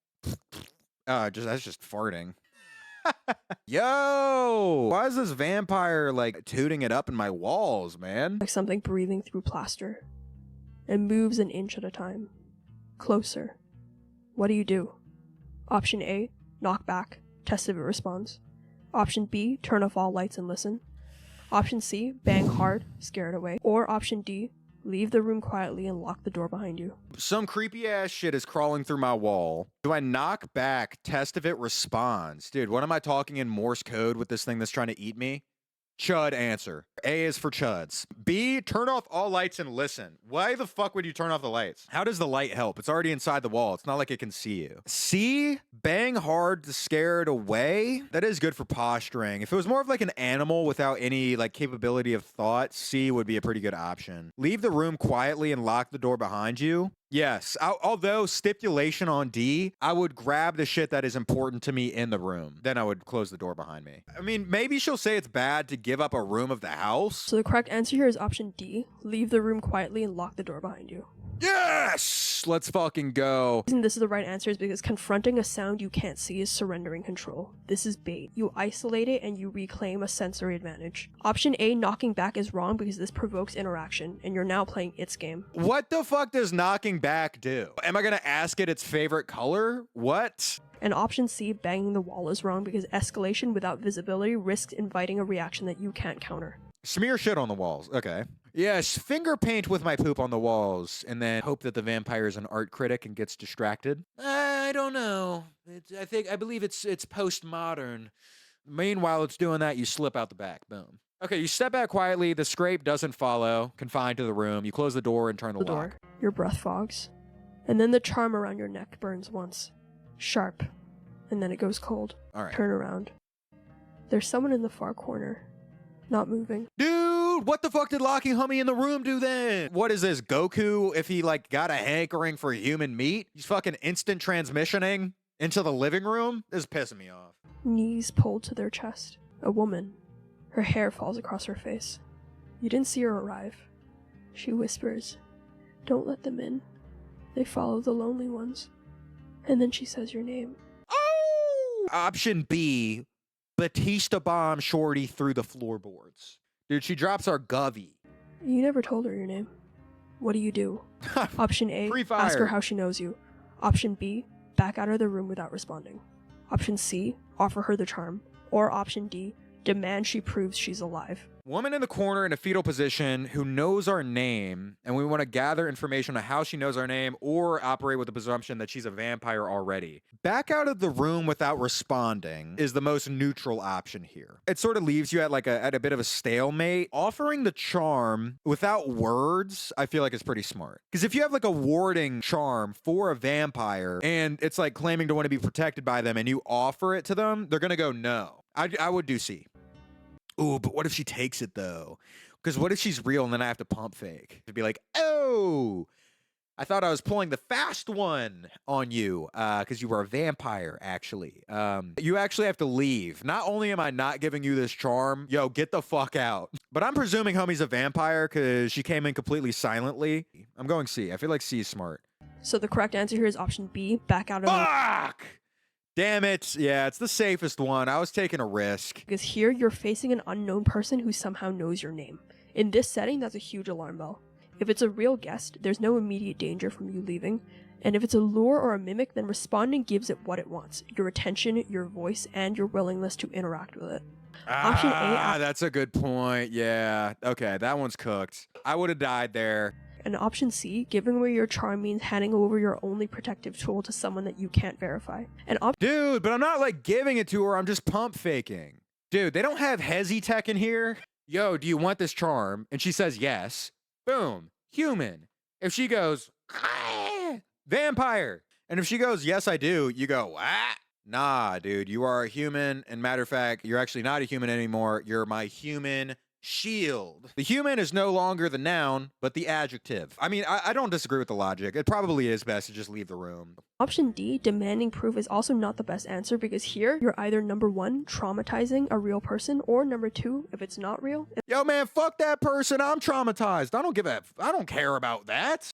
That's just farting. Yo! Why is this vampire like tooting it up in my walls, man? Like something breathing through plaster. It moves an inch at a time. Closer. What do you do? Option A, knock back, test if it responds. Option B, turn off all lights and listen. Option C, bang hard, scare it away. Or option D, leave the room quietly and lock the door behind you. Some creepy ass shit is crawling through my wall. Do I knock back, test if it responds? Dude, what am I talking in Morse code with this thing that's trying to eat me? Chud answer. A is for chuds. B, turn off all lights and listen. Why the fuck would you turn off the lights? How does the light help? It's already inside the wall. It's not like it can see you. C, bang hard to scare it away. That is good for posturing. If it was more of like an animal without any like capability of thought, C would be a pretty good option. Leave the room quietly and lock the door behind you. Yes, although stipulation on D, I would grab the shit that is important to me in the room. Then I would close the door behind me. I mean, maybe she'll say it's bad to give up a room of the house. So the correct answer here is option D, leave the room quietly and lock the door behind you. Yes! Let's fucking go. The reason this is the right answer is because confronting a sound you can't see is surrendering control. This is bait. You isolate it and you reclaim a sensory advantage. Option A, knocking back, is wrong because this provokes interaction and you're now playing its game. What the fuck does knocking back do? Am I gonna ask it its favorite color? What? And option C, banging the wall, is wrong because escalation without visibility risks inviting a reaction that you can't counter. Smear shit on the walls. Okay. Yes, finger paint with my poop on the walls, and then hope that the vampire is an art critic and gets distracted. I don't know. I believe it's postmodern. Meanwhile, it's doing that. You slip out the back. Boom. Okay, you step back quietly. The scrape doesn't follow. Confined to the room. You close the door and turn the lock. Your breath fogs, and then the charm around your neck burns once, sharp, and then it goes cold. All right. Turn around. There's someone in the far corner, not moving. Dude, what the fuck did locking Hummy in the room do then? What is this, Goku if he like got a hankering for human meat? He's fucking instant transmissioning into the living room? This is pissing me off. Knees pulled to their chest. A woman. Her hair falls across her face. You didn't see her arrive. She whispers, "Don't let them in. They follow the lonely ones." And then she says your name. Oh! Option B, Batista bomb Shorty through the floorboards. Dude, she drops our govy. You never told her your name. What do you do? Option A, Free fire. ask her how she knows you. Option B, back out of the room without responding. Option C, offer her the charm. Or option D, demand she proves she's alive. Woman in the corner in a fetal position who knows our name, and we want to gather information on how she knows our name or operate with the presumption that she's a vampire already. Back out of the room without responding is the most neutral option here. It sort of leaves you at a bit of a stalemate. Offering the charm without words, I feel like is pretty smart. Because if you have like a warding charm for a vampire and it's like claiming to want to be protected by them and you offer it to them, they're going to go no. I would do C. Ooh, but what if she takes it though? Because what if she's real and then I have to pump fake? To be like, oh, I thought I was pulling the fast one on you because you were a vampire, actually. You actually have to leave. Not only am I not giving you this charm, yo, get the fuck out. But I'm presuming Homie's a vampire because she came in completely silently. I'm going C. I feel like C is smart. So the correct answer here is option B, back out of the room. Fuck! Damn it. Yeah, it's the safest one. I was taking a risk. Because here you're facing an unknown person who somehow knows your name. In this setting, that's a huge alarm bell. If it's a real guest, there's no immediate danger from you leaving. And if it's a lure or a mimic, then responding gives it what it wants. Your attention, your voice, and your willingness to interact with it. Option A. That's a good point. Yeah. Okay, that one's cooked. I would have died there. And option C, giving away your charm means handing over your only protective tool to someone that you can't verify. And Dude, but I'm not like giving it to her, I'm just pump faking. Dude, they don't have Hezi tech in here. Yo, do you want this charm? And she says yes. Boom. Human. If she goes, vampire. And if she goes, yes, I do, you go, ah. Nah, dude, you are a human. And matter of fact, you're actually not a human anymore. You're my human shield. The human is no longer the noun, but the adjective. I mean, I don't disagree with the logic. It probably is best to just leave the room. Option D, demanding proof, is also not the best answer because here you're either number 1, traumatizing a real person, or number 2, if it's not real. Yo, man, fuck that person. I'm traumatized. I don't care about that.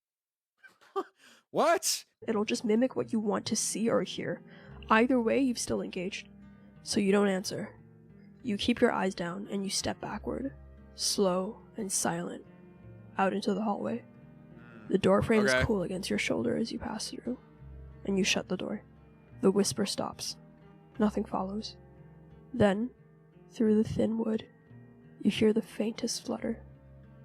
What? It'll just mimic what you want to see or hear. Either way, you've still engaged. So you don't answer. You keep your eyes down and you step backward, slow and silent, out into the hallway. The door frame is cool against your shoulder as you pass through, and you shut the door. The whisper stops. Nothing follows. Then, Through the thin wood, you hear the faintest flutter,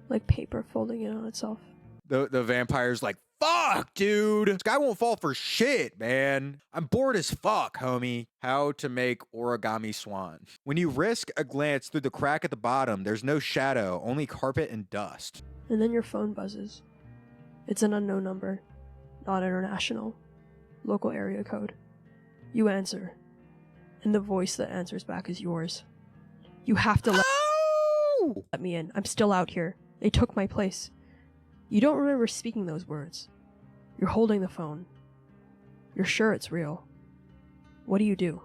like paper folding in on itself. The vampire's like, fuck, dude. This guy won't fall for shit, man. I'm bored as fuck, homie. How to make origami swan. When you risk a glance through the crack at the bottom, there's no shadow, only carpet and dust. And then your phone buzzes. It's an unknown number, not international. Local area code. You answer, and the voice that answers back is yours. You have to let me in. I'm still out here. They took my place. You don't remember speaking those words. You're holding the phone. You're sure it's real. What do you do?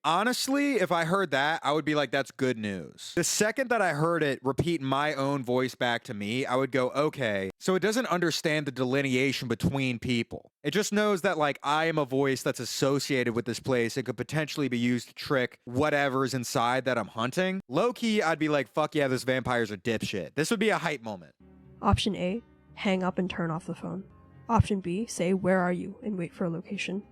Honestly, if I heard that, I would be like, that's good news. The second that I heard it repeat my own voice back to me, I would go, okay. So it doesn't understand the delineation between people. It just knows that, like, I am a voice that's associated with this place and could potentially be used to trick whatever's inside that I'm hunting. Low-key, I'd be like, fuck yeah, this vampire's a dipshit. This would be a hype moment. Option A, hang up and turn off the phone. Option B, say, where are you, and wait for a location.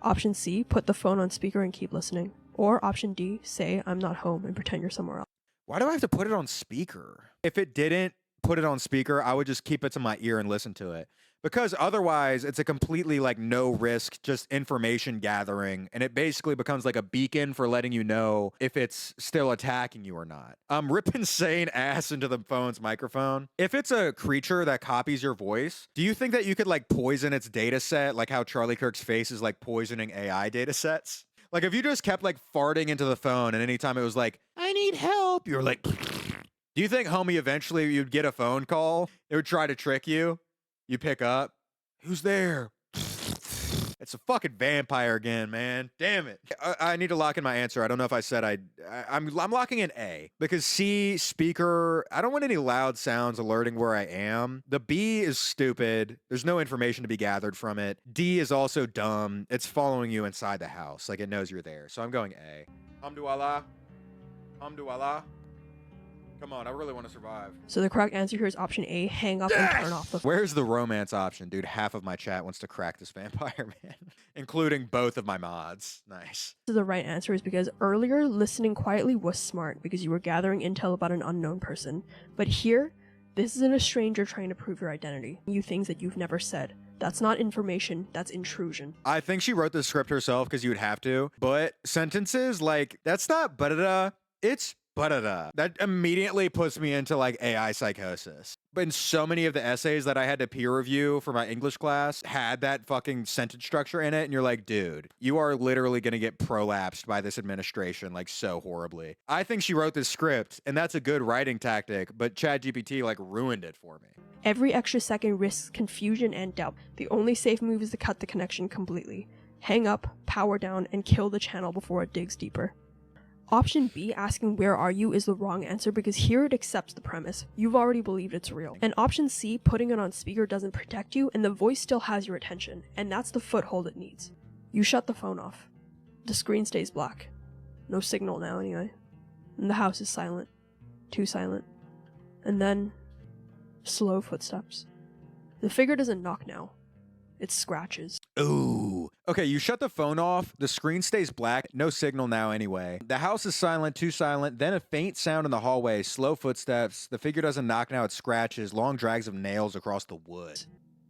Option C, put the phone on speaker and keep listening. Or option D, say, I'm not home, and pretend you're somewhere else. Why do I have to put it on speaker? If it didn't put it on speaker, I would just keep it to my ear and listen to it. Because otherwise, it's a completely like no risk, just information gathering. And it basically becomes like a beacon for letting you know if it's still attacking you or not. I'm ripping insane ass into the phone's microphone. If it's a creature that copies your voice, do you think that you could like poison its data set like how Charlie Kirk's face is like poisoning AI data sets? Like if you just kept like farting into the phone and anytime it was like, I need help, you're like, do you think, homie, eventually you'd get a phone call? It would try to trick you. You pick up. Who's there? It's a fucking vampire again, man. Damn it. I need to lock in my answer. I don't know if I said I'm locking in A. Because C, speaker, I don't want any loud sounds alerting where I am. The B is stupid. There's no information to be gathered from it. D is also dumb. It's following you inside the house. Like it knows you're there. So I'm going A. Hamdulillah. Hamdulillah. Come on, I really want to survive. So the correct answer here is option A, hang up and turn off the phone. Where's the romance option? Dude, half of my chat wants to crack this vampire, man. Including both of my mods. Nice. The right answer is because earlier, listening quietly was smart because you were gathering intel about an unknown person. But here, this isn't a stranger trying to prove your identity. You things that you've never said. That's not information, that's intrusion. I think she wrote the script herself because you would have to. But sentences like, that's not ba-da-da, it's ba-da-da. That immediately puts me into like AI psychosis. But in so many of the essays that I had to peer review for my English class had that fucking sentence structure in it. And you're like, dude, you are literally going to get prolapsed by this administration like so horribly. I think she wrote this script and that's a good writing tactic, but ChatGPT like ruined it for me. Every extra second risks confusion and doubt. The only safe move is to cut the connection completely. Hang up, power down, and kill the channel before it digs deeper. Option B, asking where are you, is the wrong answer because here it accepts the premise. You've already believed it's real. And option C, putting it on speaker doesn't protect you and the voice still has your attention, and that's the foothold it needs. You shut the phone off. The screen stays black. No signal now anyway. And the house is silent. Too silent. And then, slow footsteps. The figure doesn't knock now. It scratches. Ooh. Okay, you shut the phone off, the screen stays black, no signal now anyway. The house is silent, too silent, then a faint sound in the hallway, slow footsteps, the figure doesn't knock now, it scratches, long drags of nails across the wood.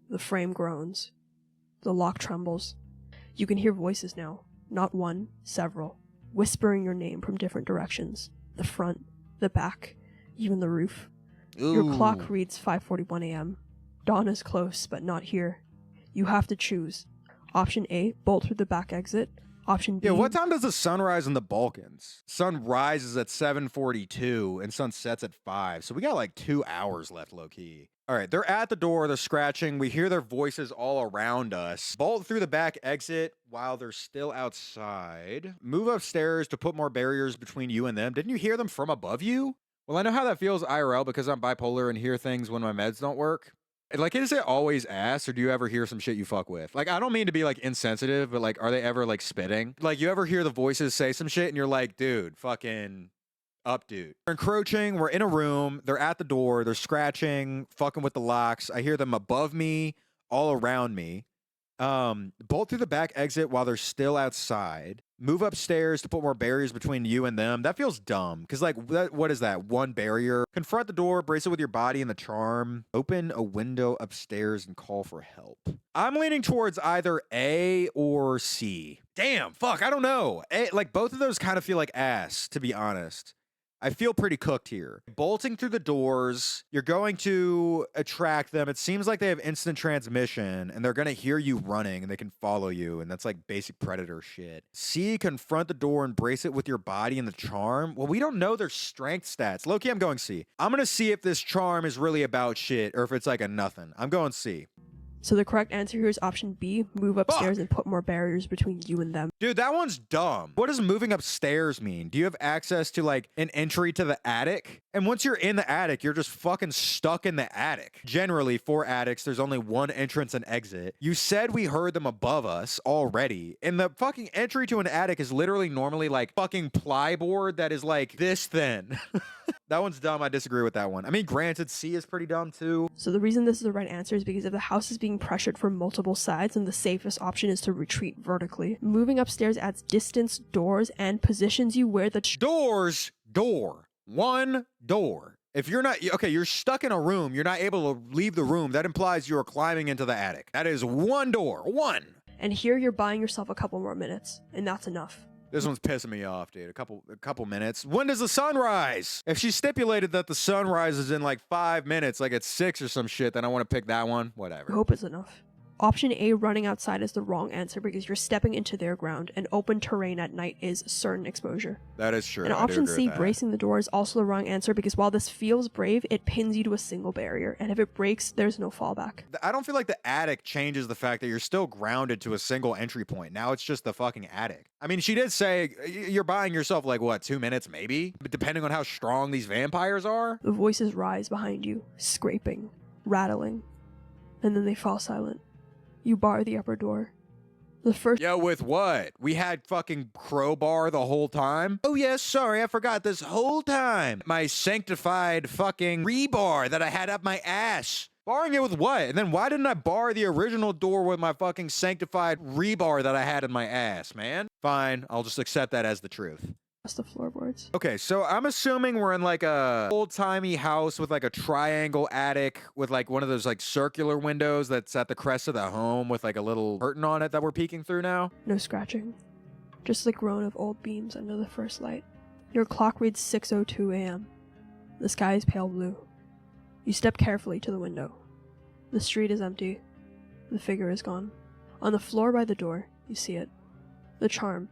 The frame groans. The lock trembles. You can hear voices now, not one, several, whispering your name from different directions. The front, the back, even the roof. Ooh. Your clock reads 5:41 a.m. Dawn is close, but not here. You have to choose. Option A, bolt through the back exit. Option B... Yeah, what time does the sun rise in the Balkans? Sun rises at 7:42 and sun sets at 5. So we got like 2 hours left, low-key. All right, they're at the door, they're scratching. We hear their voices all around us. Bolt through the back exit while they're still outside. Move upstairs to put more barriers between you and them. Didn't you hear them from above you? Well, I know how that feels IRL because I'm bipolar and hear things when my meds don't work. Like, is it always ass, or do you ever hear some shit you fuck with? Like, I don't mean to be, like, insensitive, but, like, are they ever, like, spitting? Like, you ever hear the voices say some shit, and you're like, dude, fucking up, dude. We're encroaching, we're in a room, they're at the door, they're scratching, fucking with the locks. I hear them above me, all around me. Bolt through the back exit while they're still outside. Move upstairs to put more barriers between you and them. That feels dumb. Because, like, what is that? One barrier. Confront the door, brace it with your body and the charm. Open a window upstairs and call for help. I'm leaning towards either A or C. Damn, fuck, I don't know. Like, both of those kind of feel like ass, to be honest. I feel pretty cooked here. Bolting through the doors, you're going to attract them. It seems like they have instant transmission and they're going to hear you running and they can follow you. And that's like basic predator shit. C, confront the door and brace it with your body and the charm. Well, we don't know their strength stats. Low-key, I'm going C. I'm going to see if this charm is really about shit or if it's like a nothing. I'm going C. So the correct answer here is option B, move upstairs and put more barriers between you and them. Dude, that one's dumb. What does moving upstairs mean? Do you have access to like an entry to the attic? And once you're in the attic, you're just fucking stuck in the attic. Generally, for attics, there's only one entrance and exit. You said we heard them above us already. And the fucking entry to an attic is literally normally like fucking plyboard that is like this thin. That one's dumb. I disagree with that one. I mean, granted, C is pretty dumb too. So the reason this is the right answer is because if the house is being pressured from multiple sides, then the safest option is to retreat vertically. Moving upstairs adds distance, doors, and positions you where the door. One door. If you're not, okay, you're stuck in a room, you're not able to leave the room, that implies you are climbing into the attic. That is one door. One. And here you're buying yourself a couple more minutes, and that's enough. This one's pissing me off, dude. A couple minutes. When does the sun rise? If she stipulated that the sun rises in like 5 minutes, like it's 6 or some shit, then I want to pick that one. Whatever. I hope it's enough. Option A, running outside, is the wrong answer because you're stepping into their ground, and open terrain at night is certain exposure. That is true. And option C, bracing the door, is also the wrong answer because while this feels brave, it pins you to a single barrier, and if it breaks, there's no fallback. I don't feel like the attic changes the fact that you're still grounded to a single entry point. Now it's just the fucking attic. I mean, she did say you're buying yourself like, what, 2 minutes maybe? But depending on how strong these vampires are? The voices rise behind you, scraping, rattling, and then they fall silent. You bar the upper door. The first— Yo, with what? We had fucking crowbar the whole time? Oh yes, sorry, I forgot this whole time. My sanctified fucking rebar that I had up my ass. Barring it with what? And then why didn't I bar the original door with my fucking sanctified rebar that I had in my ass, man? Fine, I'll just accept that as the truth. the floorboards. Okay, so I'm assuming we're in like a old-timey house with like a triangle attic with like one of those like circular windows that's at the crest of the home with like a little curtain on it that we're peeking through now. No scratching. Just the groan of old beams under the first light. Your clock reads 6:02 a.m. The sky is pale blue. You step carefully to the window. The street is empty. The figure is gone. On the floor by the door, you see it. The charm,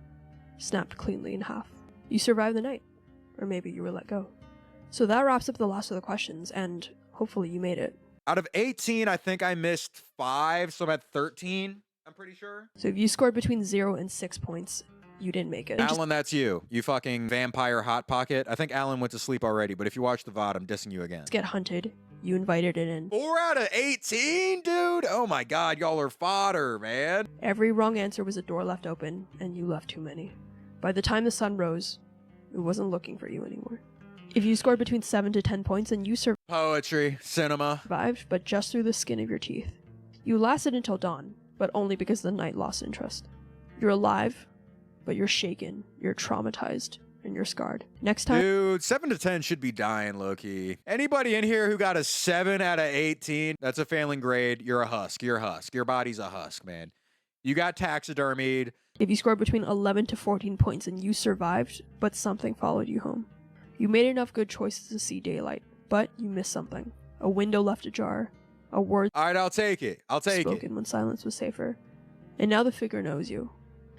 snapped cleanly in half. You survive the night. Or maybe you were let go. So that wraps up the last of the questions, and hopefully you made it. Out of 18, I think I missed 5, so I'm at 13, I'm pretty sure. So if you scored between 0 and 6 points, you didn't make it. Alan, that's you. You fucking vampire hot pocket. I think Alan went to sleep already, but if you watch the VOD, I'm dissing you again. Get hunted. You invited it in. 4 out of 18, dude? Oh my god, y'all are fodder, man. Every wrong answer was a door left open, and you left too many. By the time the sun rose, it wasn't looking for you anymore. If you scored between 7 to 10 points, then you Poetry, cinema. survived, but just through the skin of your teeth. You lasted until dawn, but only because the night lost interest. You're alive, but you're shaken, you're traumatized, and you're scarred. Next time— Dude, 7 to 10 should be dying, low-key. Anybody in here who got a 7 out of 18, that's a failing grade. You're a husk. You're a husk. Your body's a husk, man. You got taxidermied. if you scored between 11 to 14 points and you survived, but something followed you home. You made enough good choices to see daylight, but you missed something. A window left ajar. A word All right, I'll take it. I'll take it. spoken when silence was safer. And now the figure knows you.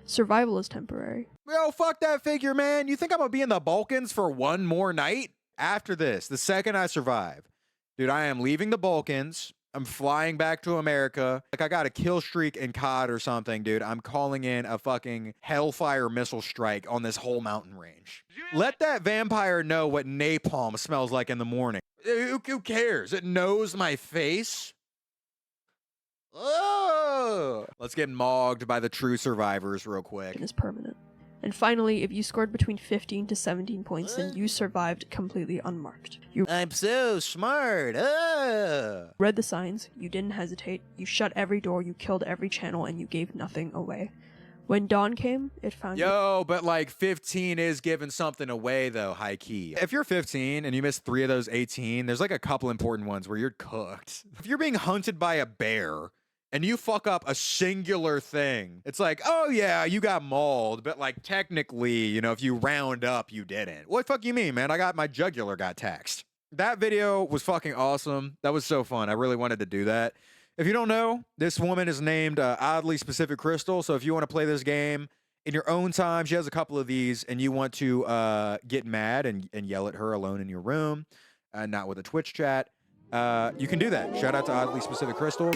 Survival is temporary. Yo, fuck that figure, man. You think I'm gonna be in the Balkans for one more night? After this, the second I survive, dude, I am leaving the Balkans. I'm flying back to America. Like, I got a kill streak in COD or something, dude. I'm calling in a fucking Hellfire missile strike on this whole mountain range. Let that vampire know what napalm smells like in the morning. Who cares? It knows my face. Oh! Let's get mogged by the true survivors real quick. Is permanent. And finally, if you scored between 15 to 17 points, then you survived completely unmarked. You I'm so smart. read the signs, you didn't hesitate, you shut every door, you killed every channel, and you gave nothing away. When dawn came, it found you. Yo, but like 15 is giving something away though, high key. If you're 15 and you miss 3 of those 18, there's like a couple important ones where you're cooked. If you're being hunted by a bear and you fuck up a singular thing, it's like, oh yeah, you got mauled, but like technically, you know, if you round up, you didn't. What the fuck you mean, man? My jugular got taxed. That video was fucking awesome. That was so fun. I really wanted to do that. If you don't know, this woman is named Oddly Specific Crystal. So if you want to play this game in your own time, she has a couple of these, and you want to get mad and yell at her alone in your room, not with a Twitch chat, you can do that. Shout out to Oddly Specific Crystal.